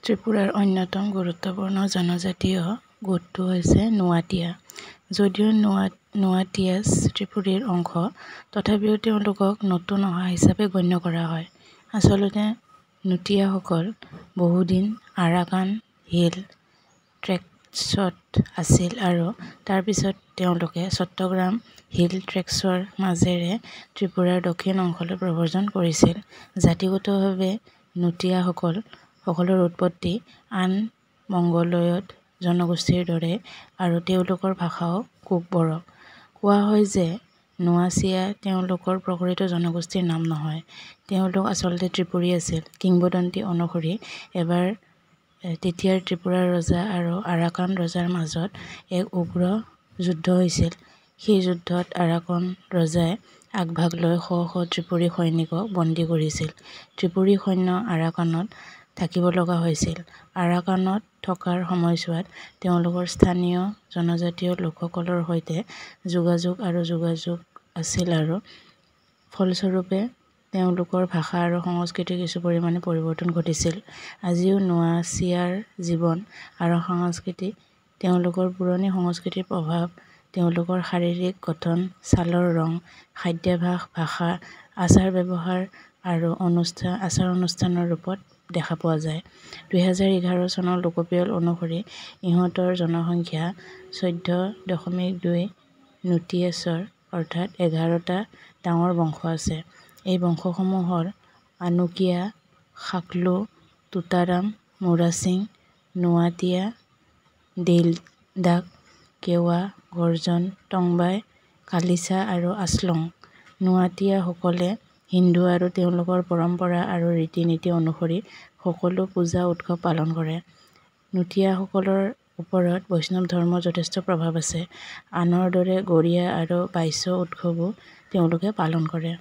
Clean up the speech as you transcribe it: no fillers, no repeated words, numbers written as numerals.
ত্ৰিপুৰাৰ অন্যতম গুৰুত্বপূৰ্ণ জনজাতীয় গোটটো হৈছে নোৱাতীয়া। যদিও নোৱাতীয়াছ ত্ৰিপুৰীৰ অংশ, তথাপিও তেওঁলোকক নতুন অহা হিচাপে গণ্য কৰা হয়। আচলতে নোটিয়াসকল বহুদিন আৰাকান হিল ট্ৰেক্টছত আছিল আৰু তাৰ পিছত তেওঁলোকে চট্টগ্ৰাম হিল ট্ৰেক্টছৰ মাজেৰে ত্ৰিপুৰাৰ দক্ষিণ অংশলৈ প্ৰব্ৰজন কৰিছিল। জাতিগতভাৱে নোটিয়াসকলৰ উৎপত্তি আন মংগোলয়ড জনগোষ্ঠীৰ দৰে আৰু তেওঁলোকৰ ভাষাও কুক-বড়ো। কোৱা হয় যে নোৱাচিয়া তেওঁলোকৰ প্ৰকৃত জনগোষ্ঠীৰ নাম নহয়, তেওঁলোক আচলতে ত্ৰিপুৰী আছিল। কিংবদন্তি অনুসৰি এবাৰ তেতিয়াৰ ত্ৰিপুৰাৰ ৰজা আৰু আৰাকান ৰজাৰ মাজত এক উগ্ৰ যুদ্ধ হৈছিল। সেই যুদ্ধত আৰাকান ৰজাই আগভাগ লৈ শ শ ত্ৰিপুৰী সৈনিকক বন্দী কৰিছিল। ত্ৰিপুৰী সৈন্য আৰাকানত থাকিব লগা হৈছিল। আৰাকানত থকাৰ সময়ছোৱাত তেওঁলোকৰ স্থানীয় জনজাতীয় লোকসকলৰ সৈতে যোগাযোগ আছিল আৰু ফলস্বৰূপে তেওঁলোকৰ ভাষা আৰু সংস্কৃতিৰ কিছু পৰিমাণে পৰিৱৰ্তন ঘটিছিল। আজিও নোৱাচিয়াৰ জীৱন আৰু সংস্কৃতি, তেওঁলোকৰ পুৰণি সংস্কৃতিৰ প্ৰভাৱ তেওঁলোকৰ শাৰীৰিক গঠন, ছালৰ ৰং, খাদ্যাভ্যাস, ভাষা, আচাৰ-ব্যৱহাৰ আৰু আচাৰ-অনুষ্ঠানৰ ৰূপত দেখা পোৱা যায়। ২০১১ চনৰ লোকপিয়ল অনুসৰি ইহঁতৰ জনসংখ্যা ১৪.২ নোটিয়াছৰ, অৰ্থাৎ ১১টা ডাঙৰ বংশ আছে। এই বংশসমূহৰ আনুকিয়া, খাকলু, তুতাৰাম, মুৰাচিং, নোৱাতীয়া, দেইলডাক, কেৱা, গৰ্জন, টংবাই, কালিচা আৰু আচলং। নোৱাতীয়াসকলে হিন্দু আৰু তেওঁলোকৰ পৰম্পৰা আৰু ৰীতি-নীতি অনুসৰি সকলো পূজা-উৎসৱ পালন কৰে। নোটিয়াসকলৰ ওপৰত বৈষ্ণৱ ধৰ্মৰ যথেষ্ট প্ৰভাৱ আছে। আনৰ দৰে গৰীয়া আৰু বাইছ উৎসৱো তেওঁলোকে পালন কৰে।